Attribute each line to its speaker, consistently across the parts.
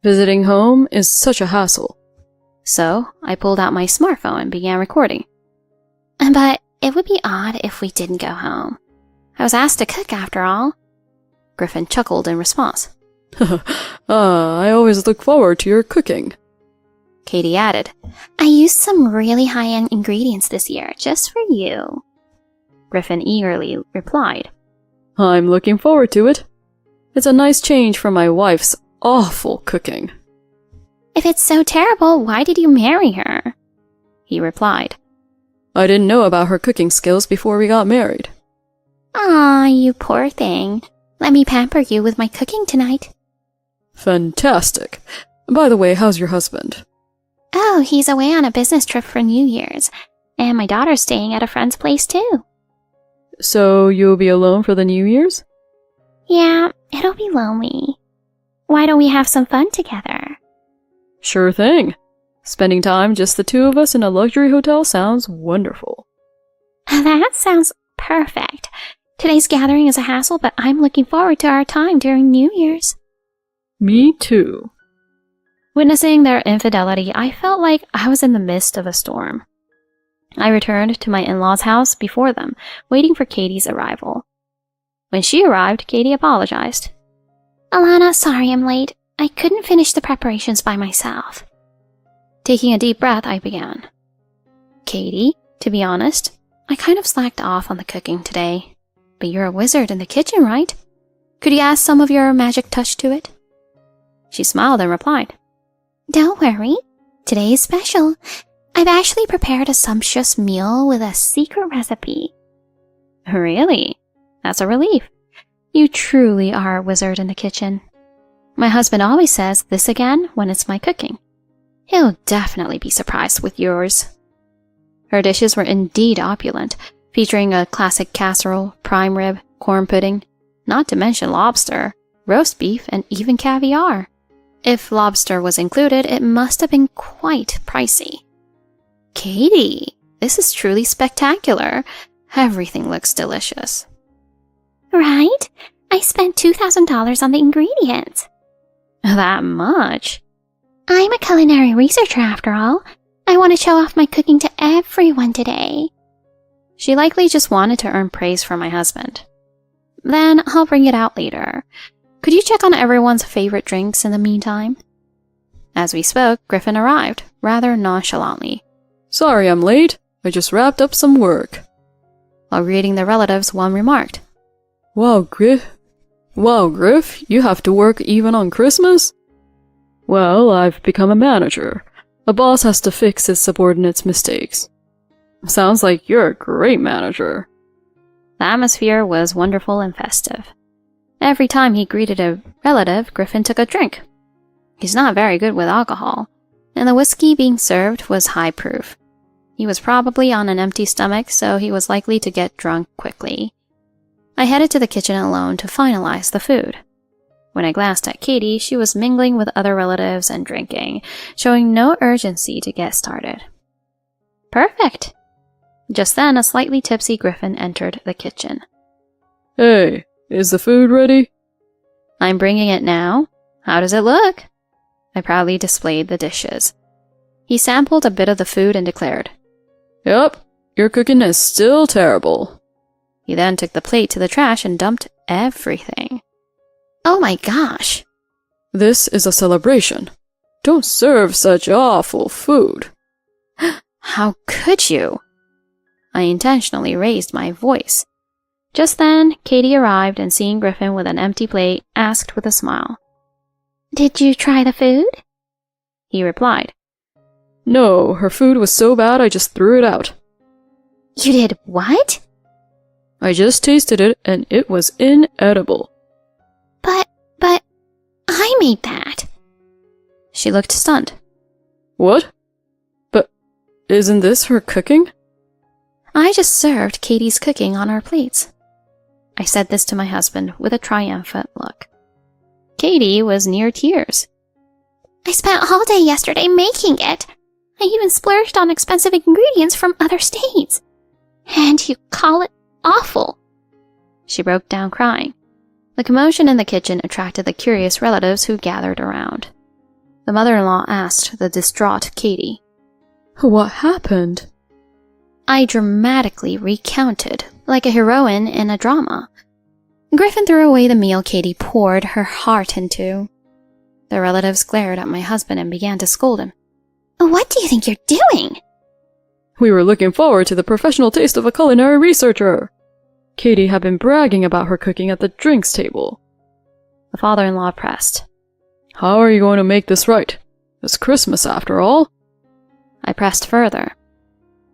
Speaker 1: Visiting home is such a hassle.
Speaker 2: So I pulled out my smartphone and began recording. But it would be odd if we didn't go home. I was asked to cook after all. Griffin chuckled in response.
Speaker 1: I always look forward to your cooking.
Speaker 2: Katie added, I used some really high-end ingredients this year, just for you. Griffin eagerly replied,
Speaker 1: I'm looking forward to it. It's a nice change from my wife's awful cooking.
Speaker 2: If it's so terrible, why did you marry her? He replied,
Speaker 1: I didn't know about her cooking skills before we got married.
Speaker 2: Aw, you poor thing. Let me pamper you with my cooking tonight.
Speaker 1: Fantastic. By the way, how's your husband?
Speaker 2: Oh, he's away on a business trip for New Year's. And my daughter's staying at a friend's place too.
Speaker 1: So you'll be alone for the New Year's?
Speaker 2: Yeah, it'll be lonely. Why don't we have some fun together?
Speaker 1: Sure thing. Spending time just the two of us in a luxury hotel sounds wonderful.
Speaker 2: That sounds perfect. Today's gathering is a hassle, but I'm looking forward to our time during New Year's.
Speaker 1: Me too.
Speaker 2: Witnessing their infidelity, I felt like I was in the midst of a storm. I returned to my in-laws' house before them, waiting for Katie's arrival. When she arrived, Katie apologized. Alana, sorry I'm late. I couldn't finish the preparations by myself. Taking a deep breath, I began. Katie, to be honest, I kind of slacked off on the cooking today. But you're a wizard in the kitchen, right? Could you add some of your magic touch to it? She smiled and replied, Don't worry. Today is special. I've actually prepared a sumptuous meal with a secret recipe. Really? That's a relief. You truly are a wizard in the kitchen. My husband always says this again when it's my cooking. He'll definitely be surprised with yours. Her dishes were indeed opulent, featuring a classic casserole, prime rib, corn pudding, not to mention lobster, roast beef, and even caviar. If lobster was included, it must have been quite pricey. Katie, this is truly spectacular. Everything looks delicious. Right? I spent $2,000 on the ingredients. That much? I'm a culinary researcher after all. I want to show off my cooking to everyone today. She likely just wanted to earn praise from my husband. Then I'll bring it out later. Could you check on everyone's favorite drinks in the meantime? As we spoke, Griffin arrived, rather nonchalantly.
Speaker 1: Sorry I'm late. I just wrapped up some work.
Speaker 2: While greeting the relatives, one remarked,
Speaker 1: Wow, Griff, you have to work even on Christmas? Well, I've become a manager. A boss has to fix his subordinates' mistakes. Sounds like you're a great manager.
Speaker 2: The atmosphere was wonderful and festive. Every time he greeted a relative, Griffin took a drink. He's not very good with alcohol, and the whiskey being served was high proof. He was probably on an empty stomach, so he was likely to get drunk quickly. I headed to the kitchen alone to finalize the food. When I glanced at Katie, she was mingling with other relatives and drinking, showing no urgency to get started. Perfect! Just then, a slightly tipsy Griffin entered the kitchen.
Speaker 1: Hey, is the food ready?
Speaker 2: I'm bringing it now. How does it look? I proudly displayed the dishes. He sampled a bit of the food and declared,
Speaker 1: Yep, your cooking is still terrible.
Speaker 2: He then took the plate to the trash and dumped everything. Oh my gosh!
Speaker 1: This is a celebration. Don't serve such awful food.
Speaker 2: How could you? I intentionally raised my voice. Just then, Katie arrived and seeing Griffin with an empty plate, asked with a smile, Did you try the food? He replied,
Speaker 1: No, her food was so bad I just threw it out.
Speaker 2: You did what?
Speaker 1: I just tasted it and it was inedible.
Speaker 2: But, I made that. She looked stunned.
Speaker 1: What? But isn't this her cooking?
Speaker 2: I just served Katie's cooking on our plates. I said this to my husband with a triumphant look. Katie was near tears. I spent all day yesterday making it. I even splurged on expensive ingredients from other states. And you call it awful. She broke down crying. The commotion in the kitchen attracted the curious relatives who gathered around. The mother-in-law asked the distraught Katie.
Speaker 1: What happened?
Speaker 2: I dramatically recounted, like a heroine in a drama. Griffin threw away the meal Katie poured her heart into. The relatives glared at my husband and began to scold him. What do you think you're doing?
Speaker 1: We were looking forward to the professional taste of a culinary researcher. Katie had been bragging about her cooking at the drinks table.
Speaker 2: The father-in-law pressed.
Speaker 1: How are you going to make this right? It's Christmas after all.
Speaker 2: I pressed further.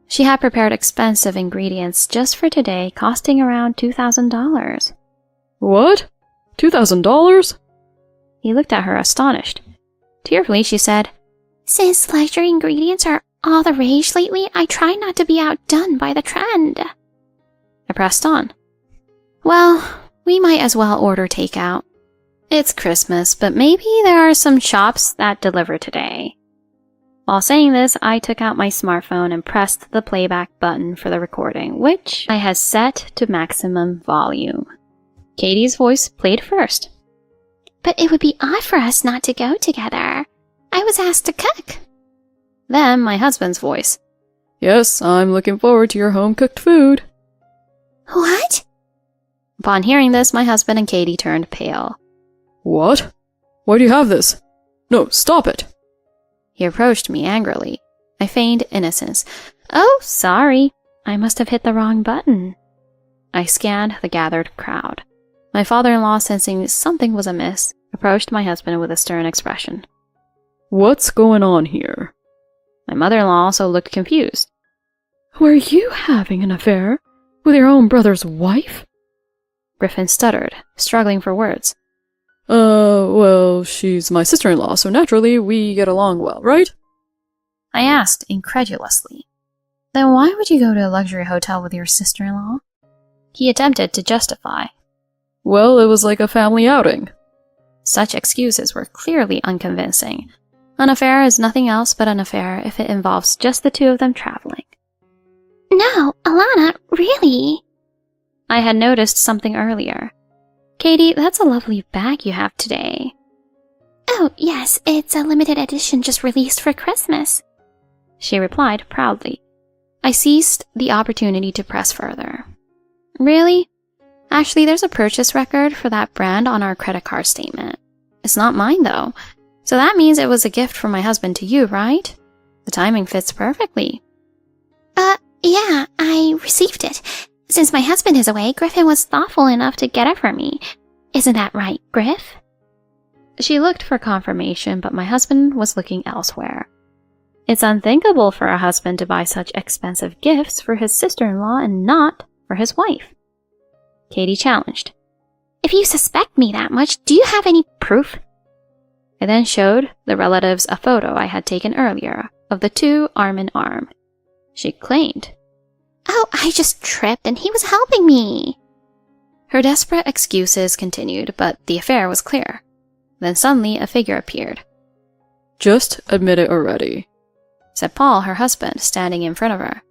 Speaker 2: She had prepared expensive ingredients just for today, costing around $2,000.
Speaker 1: What? $2,000?
Speaker 2: He looked at her astonished. Tearfully, she said, Since luxury ingredients are all the rage lately, I try not to be outdone by the trend. I pressed on. Well, we might as well order takeout. It's Christmas, but maybe there are some shops that deliver today. While saying this, I took out my smartphone and pressed the playback button for the recording, which I had set to maximum volume. Katie's voice played first. But it would be odd for us not to go together. I was asked to cook. Then my husband's voice.
Speaker 1: Yes, I'm looking forward to your home-cooked food.
Speaker 2: What? Upon hearing this, my husband and Katie turned pale.
Speaker 1: What? Why do you have this? No, stop it!
Speaker 2: He approached me angrily. I feigned innocence. Oh, sorry. I must have hit the wrong button. I scanned the gathered crowd. My father-in-law, sensing something was amiss, approached my husband with a stern expression.
Speaker 1: What's going on here?
Speaker 2: My mother-in-law also looked confused.
Speaker 1: Were you having an affair with your own brother's wife?
Speaker 2: Griffin stuttered, struggling for words.
Speaker 1: Well, she's my sister-in-law, so naturally we get along well, right?
Speaker 2: I asked incredulously. Then why would you go to a luxury hotel with your sister-in-law? He attempted to justify.
Speaker 1: Well, it was like a family outing.
Speaker 2: Such excuses were clearly unconvincing. An affair is nothing else but an affair if it involves just the two of them traveling. No, Alana, really? I had noticed something earlier. Katie, that's a lovely bag you have today. Oh, yes, it's a limited edition just released for Christmas, she replied proudly. I seized the opportunity to press further. Really? Actually, there's a purchase record for that brand on our credit card statement. It's not mine, though. So that means it was a gift from my husband to you, right? The timing fits perfectly. Yeah, I received it. Since my husband is away, Griffin was thoughtful enough to get it for me. Isn't that right, Griff? She looked for confirmation, but my husband was looking elsewhere. It's unthinkable for a husband to buy such expensive gifts for his sister-in-law and not for his wife. Katie challenged. If you suspect me that much, do you have any proof? I then showed the relatives a photo I had taken earlier of the two arm in arm. She claimed, Oh, I just tripped and he was helping me. Her desperate excuses continued, but the affair was clear. Then suddenly a figure appeared.
Speaker 1: Just admit it already,
Speaker 2: said Paul, her husband, standing in front of her.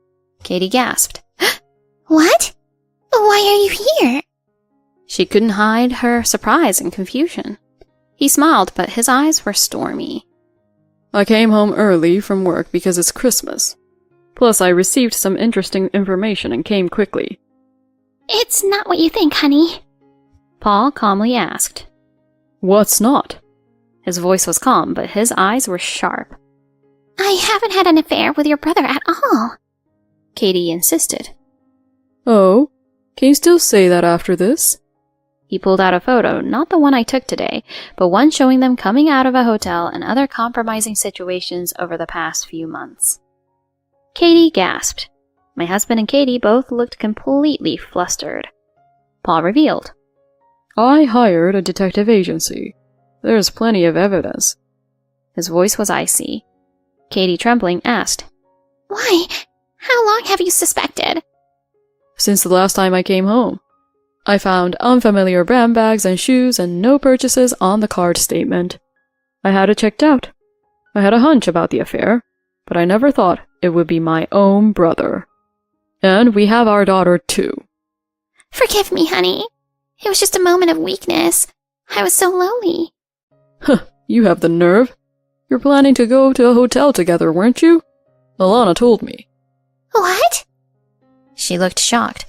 Speaker 2: Katie gasped. What? Why are you here? She couldn't hide her surprise and confusion. He smiled, but his eyes were stormy.
Speaker 1: I came home early from work because it's Christmas. Plus, I received some interesting information and came quickly.
Speaker 2: It's not what you think, honey, Paul calmly asked.
Speaker 1: What's not?
Speaker 2: His voice was calm, but his eyes were sharp. I haven't had an affair with your brother at all, Katie insisted.
Speaker 1: Oh, can you still say that after this?
Speaker 2: He pulled out a photo, not the one I took today, but one showing them coming out of a hotel and other compromising situations over the past few months. Katie gasped. My husband and Katie both looked completely flustered. Paul revealed.
Speaker 1: I hired a detective agency. There's plenty of evidence.
Speaker 2: His voice was icy. Katie, trembling, asked, Why? How long have you suspected?
Speaker 1: Since the last time I came home. I found unfamiliar brand bags and shoes and no purchases on the card statement. I had it checked out. I had a hunch about the affair, but I never thought it would be my own brother. And we have our daughter, too.
Speaker 2: Forgive me, honey. It was just a moment of weakness. I was so lonely.
Speaker 1: Huh, you have the nerve. You're planning to go to a hotel together, weren't you? Alana told me.
Speaker 2: What? She looked shocked.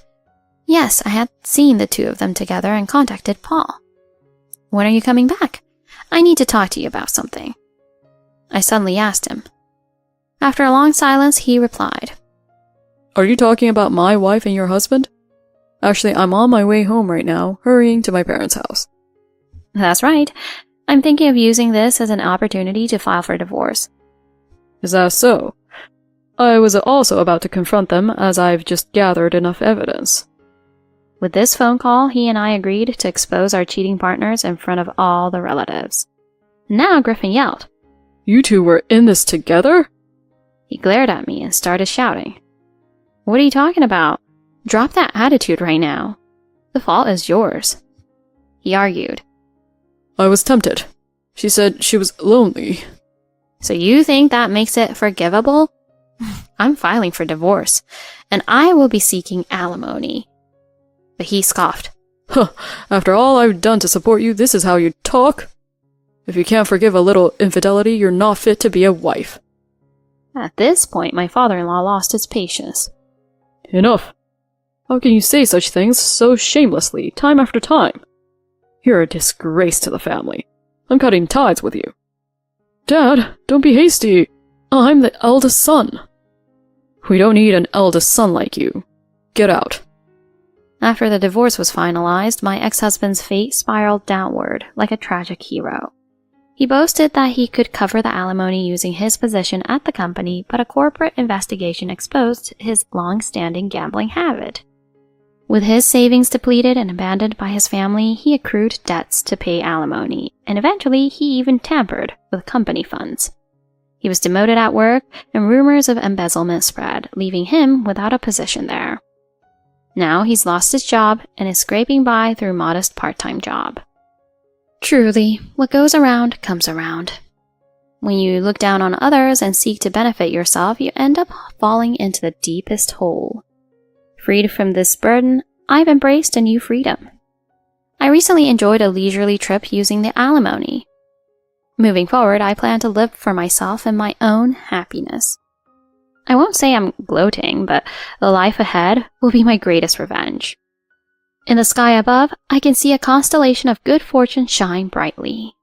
Speaker 2: Yes, I had seen the two of them together and contacted Paul. When are you coming back? I need to talk to you about something. I suddenly asked him. After a long silence, he replied.
Speaker 1: Are you talking about my wife and your husband? Actually, I'm on my way home right now, hurrying to my parents' house.
Speaker 2: That's right. I'm thinking of using this as an opportunity to file for divorce.
Speaker 1: Is that so? I was also about to confront them, as I've just gathered enough evidence.
Speaker 2: With this phone call, he and I agreed to expose our cheating partners in front of all the relatives. Now Griffin yelled.
Speaker 1: You two were in this together?
Speaker 2: He glared at me and started shouting. What are you talking about? Drop that attitude right now. The fault is yours. He argued.
Speaker 1: I was tempted. She said she was lonely.
Speaker 2: So you think that makes it forgivable? I'm filing for divorce, and I will be seeking alimony. But he scoffed.
Speaker 1: Huh, after all I've done to support you, this is how you talk? If you can't forgive a little infidelity, you're not fit to be a wife.
Speaker 2: At this point, my father-in-law lost his patience.
Speaker 1: Enough. How can you say such things so shamelessly, time after time? You're a disgrace to the family. I'm cutting ties with you. Dad, don't be hasty. I'm the eldest son. We don't need an eldest son like you. Get out.
Speaker 2: After the divorce was finalized, my ex-husband's fate spiraled downward like a tragic hero. He boasted that he could cover the alimony using his position at the company, but a corporate investigation exposed his long-standing gambling habit. With his savings depleted and abandoned by his family, he accrued debts to pay alimony, and eventually he even tampered with company funds. He was demoted at work, and rumors of embezzlement spread, leaving him without a position there. Now he's lost his job and is scraping by through a modest part-time job. Truly, what goes around comes around. When you look down on others and seek to benefit yourself, you end up falling into the deepest hole. Freed from this burden, I've embraced a new freedom. I recently enjoyed a leisurely trip using the alimony. Moving forward, I plan to live for myself and my own happiness. I won't say I'm gloating, but the life ahead will be my greatest revenge. In the sky above, I can see a constellation of good fortune shine brightly.